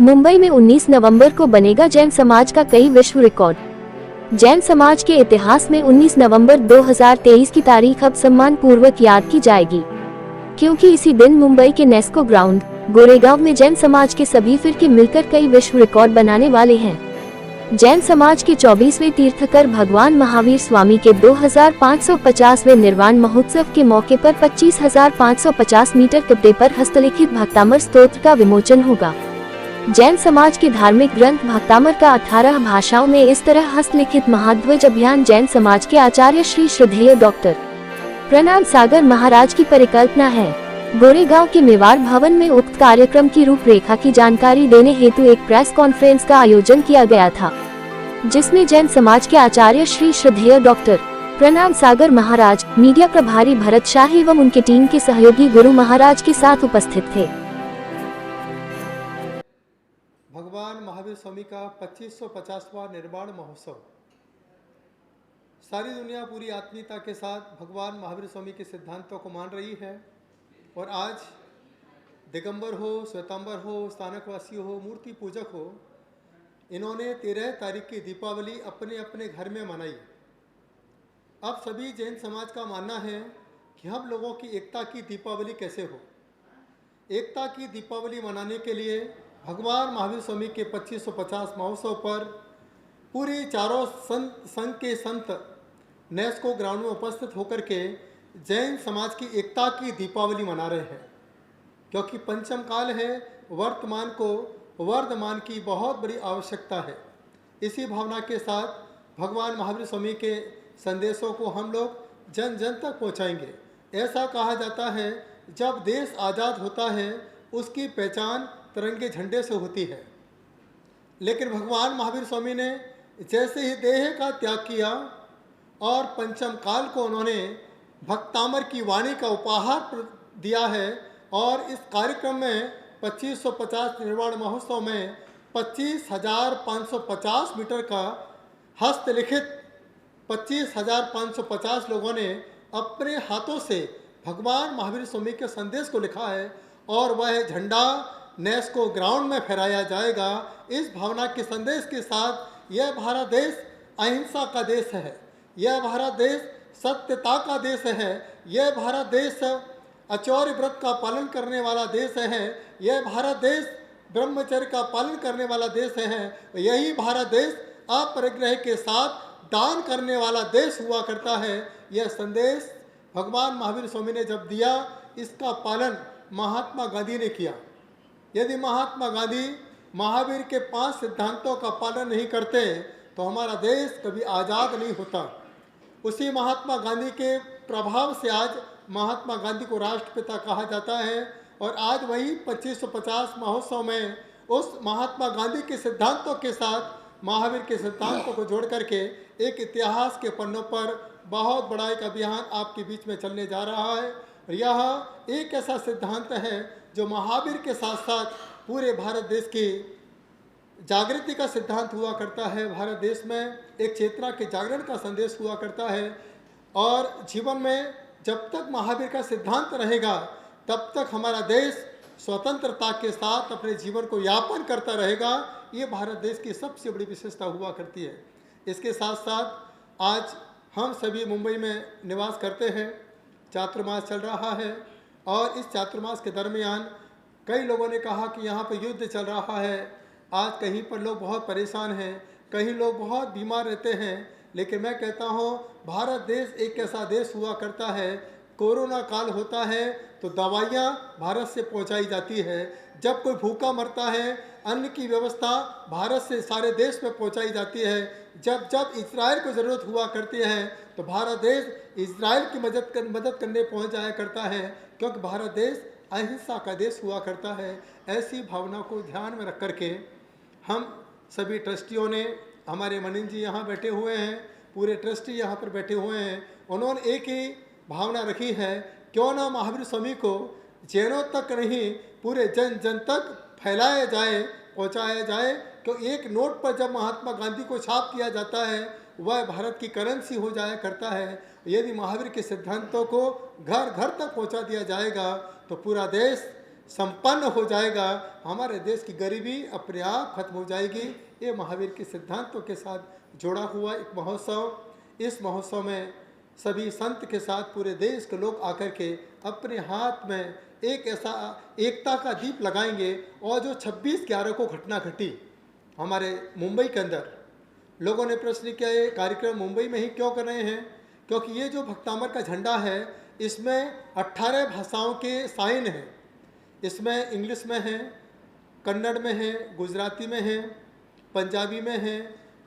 मुंबई में 19 नवंबर को बनेगा जैन समाज का कई विश्व रिकॉर्ड। जैन समाज के इतिहास में 19 नवंबर 2023 की तारीख अब सम्मान पूर्वक याद की जाएगी, क्योंकि इसी दिन मुंबई के नेस्को ग्राउंड गोरेगांव में जैन समाज के सभी फिरके मिलकर कई विश्व रिकॉर्ड बनाने वाले हैं। जैन समाज के 24वें तीर्थकर भगवान महावीर स्वामी के 2550वें निर्वाण महोत्सव के मौके पर 25,550 मीटर कपड़े पर हस्तलिखित भक्तामर स्तोत्र का विमोचन होगा। जैन समाज के धार्मिक ग्रंथ भक्तामर का 18 भाषाओं में इस तरह हस्तलिखित महाध्वज अभियान जैन समाज के आचार्य श्री श्रद्धेय डॉक्टर प्रणाम सागर महाराज की परिकल्पना है। गोरेगांव के मेवाड़ भवन में उक्त कार्यक्रम की रूपरेखा की जानकारी देने हेतु एक प्रेस कॉन्फ्रेंस का आयोजन किया गया था, जिसमें जैन समाज के आचार्य श्री श्रद्धेय डॉक्टर प्रणाम सागर महाराज, मीडिया प्रभारी भरत शाह एवं उनके टीम के सहयोगी गुरु महाराज के साथ उपस्थित थे। भगवान महावीर स्वामी का 2550वां निर्वाण महोत्सव सारी दुनिया पूरी आत्मीयता के साथ भगवान महावीर स्वामी के सिद्धांतों को मान रही है। और आज दिगंबर हो, श्वेतांबर हो, स्थानकवासी हो, मूर्ति पूजक हो, इन्होंने 13 तारीख की दीपावली अपने अपने घर में मनाई। अब सभी जैन समाज का मानना है कि हम लोगों की एकता की दीपावली कैसे हो। एकता की दीपावली मनाने के लिए भगवान महावीर स्वामी के 2550 महोत्सव पर पूरे चारों संघ के संत नेस्को ग्राउंड में उपस्थित होकर के जैन समाज की एकता की दीपावली मना रहे हैं, क्योंकि पंचम काल है, वर्तमान को वर्धमान की बहुत बड़ी आवश्यकता है। इसी भावना के साथ भगवान महावीर स्वामी के संदेशों को हम लोग जन जन तक पहुंचाएंगे। ऐसा कहा जाता है, जब देश आज़ाद होता है उसकी पहचान तिरंगे झंडे से होती है, लेकिन भगवान महावीर स्वामी ने जैसे ही देह का त्याग किया और पंचम काल को उन्होंने भक्तामर की वाणी का उपहार दिया है। और इस कार्यक्रम में 2550 निर्वाण महोत्सव में 25,550 मीटर का हस्तलिखित 25,550 लोगों ने अपने हाथों से भगवान महावीर स्वामी के संदेश को लिखा है और वह झंडा नेस्को ग्राउंड में फहराया जाएगा। इस भावना के संदेश के साथ यह भारत देश अहिंसा का देश है, यह भारत देश सत्यता का देश है, यह भारत देश अचौर्य व्रत का पालन करने वाला देश है, यह भारत देश ब्रह्मचर्य का पालन करने वाला देश है, यही भारत देश अपरिग्रह के साथ दान करने वाला देश हुआ करता है। यह संदेश भगवान महावीर स्वामी ने जब दिया, इसका पालन महात्मा गांधी ने किया। यदि महात्मा गांधी महावीर के 5 सिद्धांतों का पालन नहीं करते तो हमारा देश कभी आज़ाद नहीं होता। उसी महात्मा गांधी के प्रभाव से आज महात्मा गांधी को राष्ट्रपिता कहा जाता है। और आज वही 2550 महोत्सव में उस महात्मा गांधी के सिद्धांतों के साथ महावीर के सिद्धांतों को जोड़ करके एक इतिहास के पन्नों पर बहुत बड़ा एक अभियान आपके बीच में चलने जा रहा है। यह एक ऐसा सिद्धांत है जो महावीर के साथ साथ पूरे भारत देश की जागृति का सिद्धांत हुआ करता है। भारत देश में एक चेतना के जागरण का संदेश हुआ करता है। और जीवन में जब तक महावीर का सिद्धांत रहेगा तब तक हमारा देश स्वतंत्रता के साथ अपने जीवन को यापन करता रहेगा। ये भारत देश की सबसे बड़ी विशेषता हुआ करती है। इसके साथ साथ आज हम सभी मुंबई में निवास करते हैं, चातुर्मास चल रहा है और इस चातुर्मास के दरमियान कई लोगों ने कहा कि यहाँ पर युद्ध चल रहा है। आज कहीं पर लोग बहुत परेशान हैं, कहीं लोग बहुत बीमार रहते हैं, लेकिन मैं कहता हूँ भारत देश एक ऐसा देश हुआ करता है, कोरोना काल होता है तो दवाइयाँ भारत से पहुँचाई जाती है। जब कोई भूखा मरता है, अन्न की व्यवस्था भारत से सारे देश में पहुँचाई जाती है। जब जब इजराइल को ज़रूरत हुआ करती है तो भारत देश इजराइल की मदद करने पहुँच जाया करता है, क्योंकि भारत देश अहिंसा का देश हुआ करता है। ऐसी भावना को ध्यान में रख करके हम सभी ट्रस्टियों ने, हमारे मनीन जी यहाँ बैठे हुए हैं, पूरे ट्रस्टी यहाँ पर बैठे हुए हैं, उन्होंने एक ही भावना रखी है, क्यों ना महावीर स्वामी को जैनों तक नहीं पूरे जन जन तक फैलाया जाए, पहुँचाया जाए। क्यों एक नोट पर जब महात्मा गांधी को छाप किया जाता है वह भारत की करेंसी हो जाया करता है। यदि महावीर के सिद्धांतों को घर घर तक पहुँचा दिया जाएगा तो पूरा देश संपन्न हो जाएगा, हमारे देश की गरीबी अपने आप खत्म हो जाएगी। ये महावीर के सिद्धांतों के साथ जुड़ा हुआ एक महोत्सव। इस महोत्सव में सभी संत के साथ पूरे देश के लोग आकर के अपने हाथ में एक ऐसा एकता का दीप लगाएंगे। और जो 26/11 को घटना घटी हमारे मुंबई के अंदर, लोगों ने प्रश्न किया ये कार्यक्रम मुंबई में ही क्यों कर रहे हैं, क्योंकि ये जो भक्तामर का झंडा है इसमें 18 भाषाओं के साइन हैं। इसमें इंग्लिश में है, कन्नड़ में है, गुजराती में है, पंजाबी में है,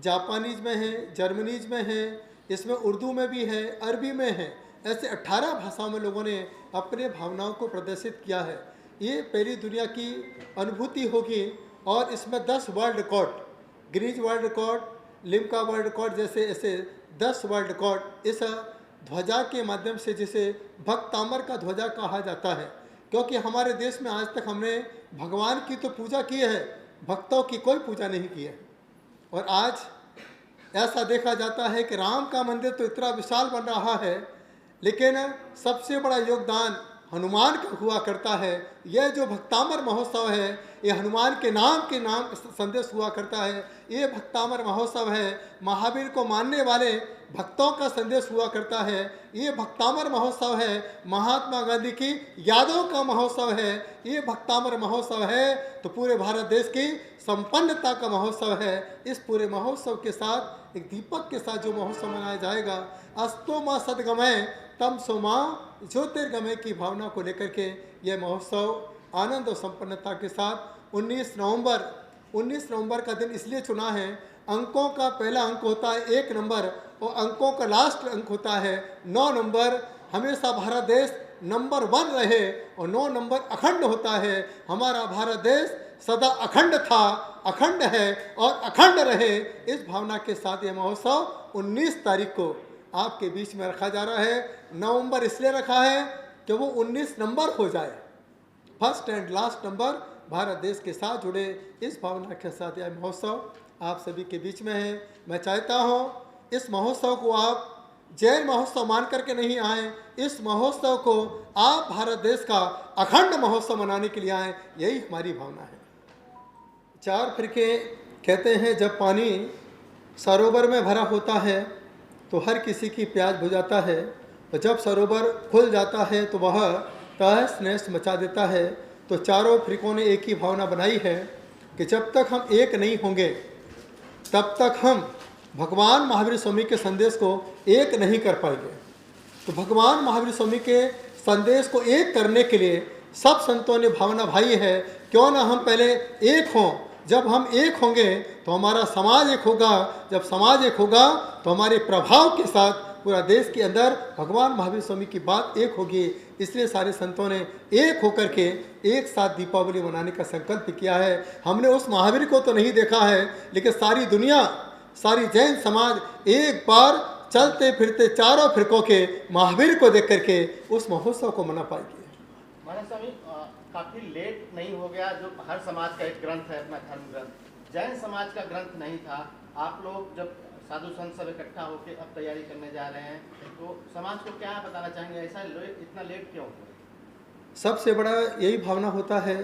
जापानीज में है, जर्मनीज में है, इसमें उर्दू में भी है, अरबी में है। ऐसे 18 भाषाओं में लोगों ने अपने भावनाओं को प्रदर्शित किया है। ये पहली दुनिया की अनुभूति होगी। और इसमें 10 world record, Guinness world record, Limca world record जैसे ऐसे 10 वर्ल्ड रिकॉर्ड इस ध्वजा के माध्यम से, जिसे भक्तामर का ध्वजा कहा जाता है। क्योंकि हमारे देश में आज तक हमने भगवान की तो पूजा की है, भक्तों की कोई पूजा नहीं की है। और आज ऐसा देखा जाता है कि राम का मंदिर तो इतना विशाल बन रहा है, लेकिन सबसे बड़ा योगदान हनुमान का हुआ करता है। यह जो भक्तामर महोत्सव है ये हनुमान के नाम संदेश हुआ करता है। ये भक्तामर महोत्सव है महावीर को मानने वाले भक्तों का संदेश हुआ करता है। ये भक्तामर महोत्सव है महात्मा गांधी की यादों का महोत्सव है। ये भक्तामर महोत्सव है तो पूरे भारत देश की संपन्नता का महोत्सव है। इस पूरे महोत्सव के साथ एक दीपक के साथ जो महोत्सव मनाया जाएगा, अस्तो माँ सदगमय तम सो माँ ज्योतिर्गमय की भावना को लेकर के यह महोत्सव आनंद और संपन्नता के साथ 19 नवंबर का दिन इसलिए चुना है। अंकों का पहला अंक होता है 1 नंबर और अंकों का लास्ट अंक होता है 9 नंबर। हमेशा भारत देश नंबर 1 रहे और 9 नंबर अखंड होता है। हमारा भारत देश सदा अखंड था, अखंड है और अखंड रहे। इस भावना के साथ ये महोत्सव 19 तारीख को आपके बीच में रखा जा रहा है। नवंबर इसलिए रखा है कि वो 19 नंबर हो जाए, first and last number Bharat देश के साथ जुड़े। इस भावना के साथ यह महोत्सव आप सभी के बीच में है। मैं चाहता हूँ इस महोत्सव को आप जैन महोत्सव मान करके नहीं आए, इस महोत्सव को आप भारत देश का अखंड महोत्सव मनाने के लिए आए, यही हमारी भावना है। 4 फिरके कहते हैं जब पानी सरोवर में भरा होता है तो हर किसी की प्यास बुझाता है, और जब सरोवर खुल जाता है तो वह तहस नहस मचा देता है। तो चारों फिरकों ने एक ही भावना बनाई है कि जब तक हम एक नहीं होंगे तब तक हम भगवान महावीर स्वामी के संदेश को एक नहीं कर पाएंगे। तो भगवान महावीर स्वामी के संदेश को एक करने के लिए सब संतों ने भावना भाई है, क्यों ना हम पहले एक हों। जब हम एक होंगे तो हमारा समाज एक होगा, जब समाज एक होगा तो हमारे प्रभाव के साथ पूरा देश के अंदर भगवान महावीर स्वामी की बात एक होगी। इसलिए सारे संतों ने एक होकर के एक साथ दीपावली मनाने का संकल्प किया है। हमने उस महावीर को तो नहीं देखा है, लेकिन सारी दुनिया, सारी जैन समाज एक बार चलते फिरते चारों फिरकों के महावीर को देख करके उस महोत्सव को मना पाएगी। महाराज स्वामी काफी लेट नहीं हो गया, जो हर समाज का एक ग्रंथ है अपना धर्म ग्रंथ, जैन समाज का ग्रंथ नहीं था। आप लोग जब साधु संत सब इकट्ठा होकर अब तैयारी करने जा रहे हैं तो समाज को क्या बताना चाहेंगे, ऐसा इतना लेट क्यों? सबसे बड़ा यही भावना होता है।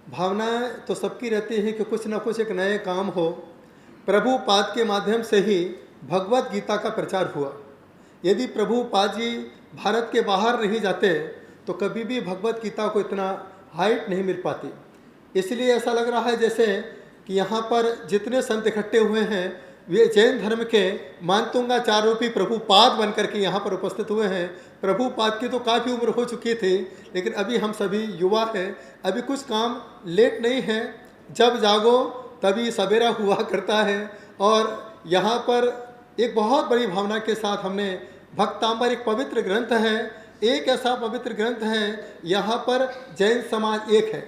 भावना तो सबकी रहती है कि कुछ ना कुछ एक नए काम हो। प्रभुपाद के माध्यम से ही भगवत गीता का प्रचार हुआ। यदि प्रभुपाद जी भारत के बाहर नहीं जाते तो कभी भी भगवत गीता को इतना हाइट नहीं मिल पाती। इसलिए ऐसा लग रहा है जैसे कि यहाँ पर जितने संत इकट्ठे हुए हैं वे जैन धर्म के मानतुंगाचार्य रूपी प्रभुपाद बनकर के यहाँ पर उपस्थित हुए हैं। प्रभुपाद की तो काफ़ी उम्र हो चुकी थी, लेकिन अभी हम सभी युवा हैं, अभी कुछ काम लेट नहीं है। जब जागो तभी सवेरा हुआ करता है। और यहाँ पर एक बहुत बड़ी भावना के साथ हमने भक्तांबर एक पवित्र ग्रंथ है, एक ऐसा पवित्र ग्रंथ है, यहाँ पर जैन समाज एक है।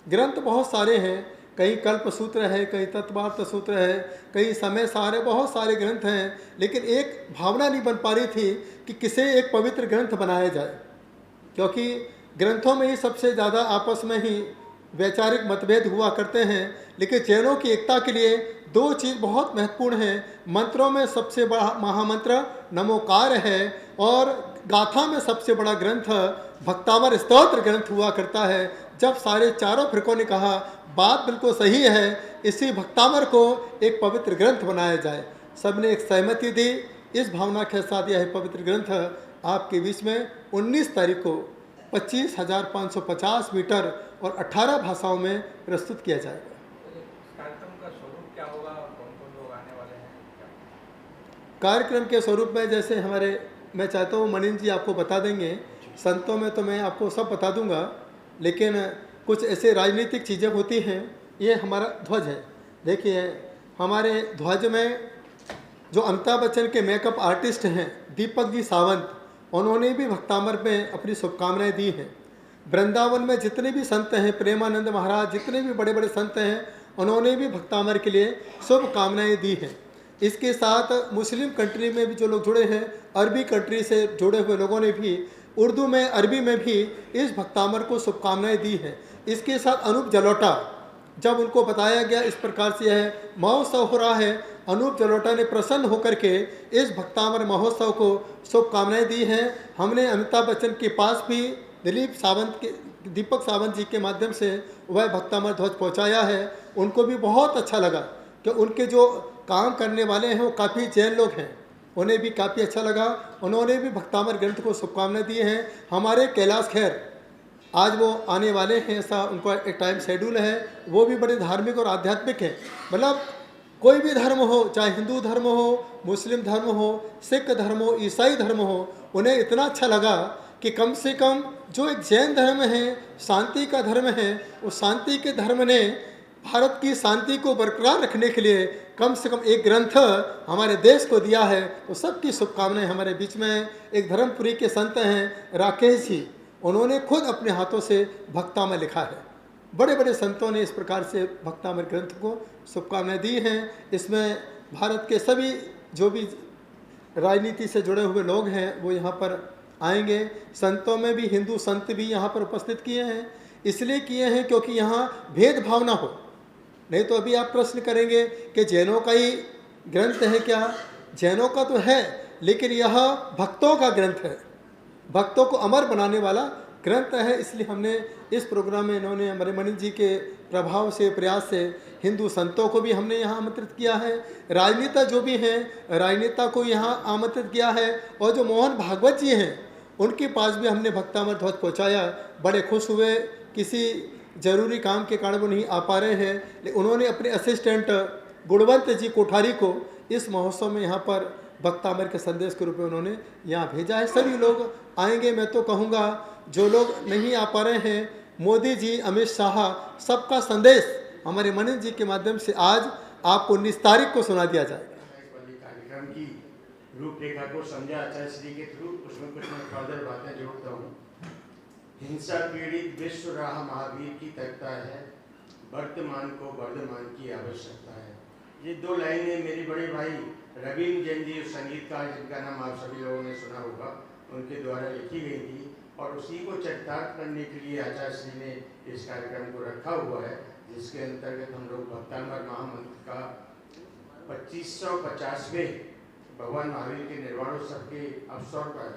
ग्रंथ बहुत सारे हैं, कहीं कल्प सूत्र है, कहीं तत्वार्थ सूत्र है, कहीं समय सारे, बहुत सारे ग्रंथ हैं, लेकिन एक भावना नहीं बन पा रही थी कि किसे एक पवित्र ग्रंथ बनाया जाए। क्योंकि ग्रंथों में ही सबसे ज़्यादा आपस में ही वैचारिक मतभेद हुआ करते हैं, लेकिन जैनों की एकता के लिए 2 चीज़ बहुत महत्वपूर्ण हैं। मंत्रों में सबसे बड़ा महामंत्र नमोकार है और गाथा में सबसे बड़ा ग्रंथ भक्तावर स्तोत्र ग्रंथ हुआ करता है। जब सारे चारों फिरकों ने कहा बात बिल्कुल सही है, इसी भक्तामर को एक पवित्र ग्रंथ बनाया जाए, सबने एक सहमति दी। इस भावना के साथ यह पवित्र ग्रंथ आपके बीच में 19 तारीख को 25,550 मीटर और 18 भाषाओं में प्रस्तुत किया जाएगा। कार्यक्रम का स्वरूप क्या होगा और कौन-कौन लोग आने वाले हैं? कार्यक्रम के स्वरूप में जैसे मैं चाहता हूँ मनीष जी आपको बता देंगे, संतों में तो मैं आपको सब बता दूंगा, लेकिन कुछ ऐसे राजनीतिक चीज़ें होती हैं। ये हमारा ध्वज है, देखिए हमारे ध्वज में जो अमिताभ बच्चन के मेकअप आर्टिस्ट हैं दीपक जी सावंत, उन्होंने भी भक्तामर में अपनी शुभकामनाएं दी हैं। वृंदावन में जितने भी संत हैं, प्रेमानंद महाराज, जितने भी बड़े बड़े संत हैं, उन्होंने भी भक्तामर के लिए शुभकामनाएं दी हैं। इसके साथ मुस्लिम कंट्री में भी जो लोग जुड़े हैं, अरबी कंट्री से जुड़े हुए लोगों ने भी उर्दू में, अरबी में भी इस भक्तामर को शुभकामनाएं दी हैं। इसके साथ अनूप जलोटा, जब उनको बताया गया इस प्रकार से यह महोत्सव हो रहा है, अनूप जलोटा ने प्रसन्न होकर के इस भक्तामर महोत्सव को शुभकामनाएं दी हैं। हमने अमिताभ बच्चन के पास भी दीपक सावंत जी के माध्यम से वह भक्तामर ध्वज पहुंचाया है। उनको भी बहुत अच्छा लगा कि उनके जो काम करने वाले हैं वो काफ़ी जैन लोग हैं, उन्हें भी काफ़ी अच्छा लगा। उन्होंने भी भक्तामर ग्रंथ को शुभकामनाएं दी हैं। हमारे कैलाश खैर आज वो आने वाले हैं, ऐसा उनका एक टाइम शेड्यूल है। वो भी बड़े धार्मिक और आध्यात्मिक हैं, मतलब कोई भी धर्म हो, चाहे हिंदू धर्म हो, मुस्लिम धर्म हो, सिख धर्म हो, ईसाई धर्म हो, उन्हें इतना अच्छा लगा कि कम से कम जो एक जैन धर्म है, शांति का धर्म है, उस शांति के धर्म ने भारत की शांति को बरकरार रखने के लिए कम से कम एक ग्रंथ हमारे देश को दिया है। तो सबकी शुभकामनाएं हमारे बीच में हैं। एक धर्मपुरी के संत हैं राकेश जी, उन्होंने खुद अपने हाथों से भक्तामर लिखा है। बड़े बड़े संतों ने इस प्रकार से भक्तामर ग्रंथ को शुभकामनाएं दी हैं। इसमें भारत के सभी जो भी राजनीति से जुड़े हुए लोग हैं वो यहाँ पर आएंगे। संतों में भी हिंदू संत भी यहाँ पर उपस्थित किए हैं, इसलिए किए हैं क्योंकि यहाँ भेदभाव ना हो। नहीं तो अभी आप प्रश्न करेंगे कि जैनों का ही ग्रंथ है क्या? जैनों का तो है, लेकिन यह भक्तों का ग्रंथ है, भक्तों को अमर बनाने वाला ग्रंथ है। इसलिए हमने इस प्रोग्राम में इन्होंने हमारे मनीष जी के प्रभाव से, प्रयास से हिंदू संतों को भी हमने यहाँ आमंत्रित किया है। राजनेता जो भी हैं, राजनेता को यहाँ आमंत्रित किया है। और जो मोहन भागवत जी हैं, उनके पास भी हमने भक्तामर ध्वज पहुँचाया। बड़े खुश हुए। किसी जरूरी काम के कारण वो नहीं आ पा रहे हैं, लेकिन उन्होंने अपने असिस्टेंट गुणवंत जी कोठारी को इस महोत्सव में यहाँ पर भक्तामर के संदेश के रूप में उन्होंने यहाँ भेजा है। सभी लोग आएंगे। मैं तो कहूँगा जो लोग नहीं आ पा रहे हैं, मोदी जी, अमित शाह, सबका संदेश हमारे मनीष जी के माध्यम से आज आपको 19 तारीख को सुना दिया जाएगा। कार्यक्रम की रूपरेखा को समझा आचार्य श्री के थ्रू, उसमें कुछ मैं फर्दर बातें जोड़ता हूँ। हिंसा पीड़ित विश्व राह महावीर की तकता है, वर्तमान को वर्धमान की आवश्यकता है। ये दो लाइनें मेरे बड़े भाई रविंद्र जैन जी, संगीतकार जिनका नाम आप सभी लोगों ने सुना होगा, उनके द्वारा लिखी गई थी। और उसी को चरितार्थ करने के लिए आचार्य श्री ने इस कार्यक्रम को रखा हुआ है, जिसके अंतर्गत हम लोग भक्तामर महामंत्र का 2550वें भगवान महावीर के निर्वाणोत्सव के अवसर पर,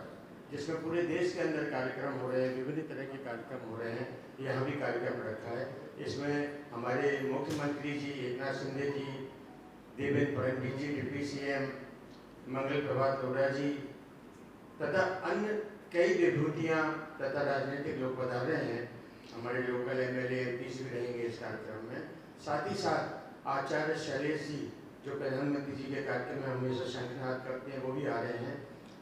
जिसमें पूरे देश के अंदर कार्यक्रम हो रहे हैं, विभिन्न तरह के कार्यक्रम हो रहे हैं, यहाँ भी कार्यक्रम रखा है। इसमें हमारे मुख्यमंत्री जी एकनाथ शिंदे जी, देवेंद्र फडणवीस जी डिप्टी सीएम, मंगल प्रभात लोढ़ा जी तथा अन्य कई विभूतियाँ तथा राजनीतिक लोग बता रहे हैं। हमारे लोकल एमएलए एमपी भी रहेंगे इस कार्यक्रम में। साथ ही साथ आचार्य शैलेश जी, जो प्रधानमंत्री जी के कार्यक्रम में हमेशा शंखनाद करते हैं, वो भी आ रहे हैं।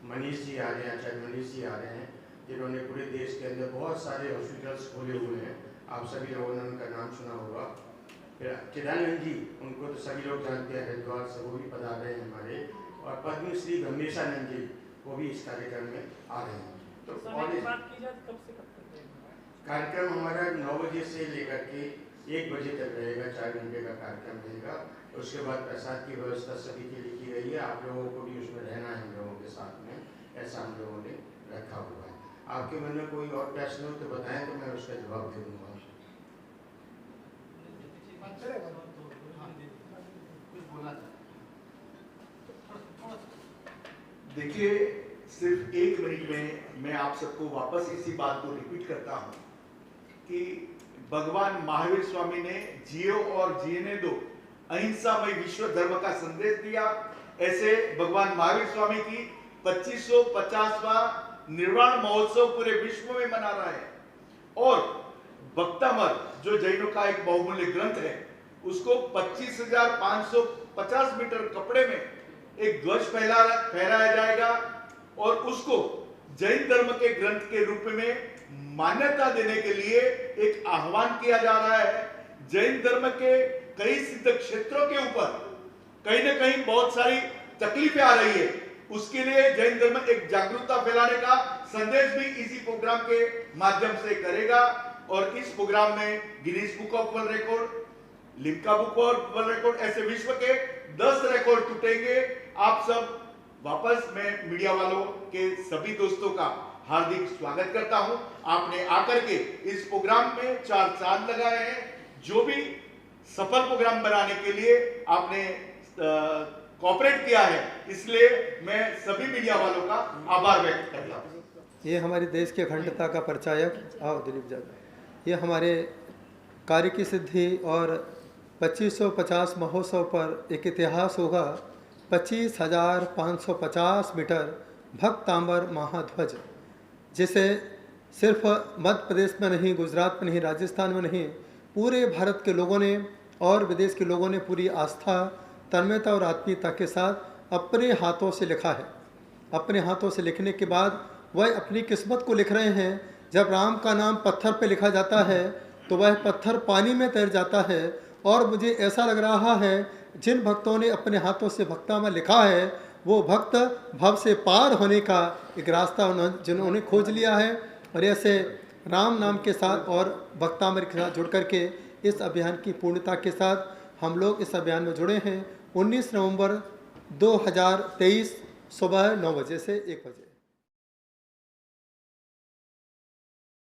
मनीष जी आ रहे हैं, आचार्य मनीष जी आ रहे हैं, जिन्होंने पूरे देश के अंदर बहुत सारे हॉस्पिटल्स खोले हुए हैं। आप सभी लोगों ने उनका नाम सुना होगा। फिर चिदानंद जी, उनको तो सभी लोग जानते हैं, हरिद्वार से, वो भी पधार रहे हैं हमारे। और पद्मश्री ब्रह्मेशानंद जी, वो भी इस कार्यक्रम में आ रहे हैं। तो कार्यक्रम हमारा 9 बजे से लेकर के 1 बजे तक रहेगा, 4 घंटे का कार्यक्रम रहेगा। उसके बाद प्रसाद की व्यवस्था सभी के लिए की गई है। आप लोगों को भी उसमें रहना है, हम लोगों के साथ में, ऐसा हम लोगों ने रखा हुआ है। आपके मन में कोई और प्रश्न हो तो बताएं, तो मैं उसका जवाब दे दूँगा। देखिए, सिर्फ 1 मिनट में मैं आप सबको वापस इसी बात को रिपीट करता हूँ कि भगवान महावीर स्वामी ने जियो और जीने दो अहिंसामय विश्व धर्म का संदेश दिया। ऐसे भगवान महावीर स्वामी की 2550वां निर्वाण महोत्सव पूरे विश्व में मना रहा है। और भक्तामृत जो जैनों का एक बहुमूल्य ग्रंथ है, उसको 25,550 मीटर कपड़े में एक ध्वज फहराया जाएगा और उसको जैन धर्म के ग्रंथ के रूप में मान्यता देने के लिए एक आह्वान किया जा रहा है। जैन धर्म के कई सिद्ध क्षेत्रों के ऊपर कहीं ना कहीं बहुत सारी तकलीफें आ रही है, उसके लिए जैन धर्म एक जागरूकता फैलाने का संदेश भी इसी प्रोग्राम के माध्यम से करेगा। और इस प्रोग्राम में Guinness book of world record, Limca book of world record, ऐसे विश्व के 10 रिकॉर्ड टूटेंगे। आप सब वापस मैं मीडिया वालों के सभी दोस्तों का हार्दिक स्वागत करता हूं। आपने आकर के इस प्रोग्राम में 4 चांद लगाए हैं। जो भी सफल प्रोग्राम बनाने के लिए आपने कोऑपरेट किया है, इसलिए मैं सभी मीडिया वालों का आभार व्यक्त करता हूं। ये हमारे देश की अखंडता का परिचायक, आओ दिलीप जादव, ये हमारे कार्य की सिद्धि और 2550 महोत्सव पर एक इतिहास होगा। 25,550 मीटर भक्तांबर महाध्वज, जिसे सिर्फ मध्य प्रदेश में नहीं, गुजरात में नहीं, राजस्थान में नहीं, पूरे भारत के लोगों ने और विदेश के लोगों ने पूरी आस्था, तन्मयता और आत्मीयता के साथ अपने हाथों से लिखा है। अपने हाथों से लिखने के बाद वह अपनी किस्मत को लिख रहे हैं। जब राम का नाम पत्थर पे लिखा जाता है तो वह पत्थर पानी में तैर जाता है। और मुझे ऐसा लग रहा है जिन भक्तों ने अपने हाथों से भक्तामृत लिखा है, वो भक्त भव से पार होने का एक रास्ता जिन्होंने खोज लिया है। और ऐसे राम नाम के साथ और भक्तामृत के साथ जुड़ करके इस अभियान की पूर्णता के साथ हम लोग इस अभियान में जुड़े हैं। 19 नवंबर 2023 सुबह 9 बजे से 1 बजे।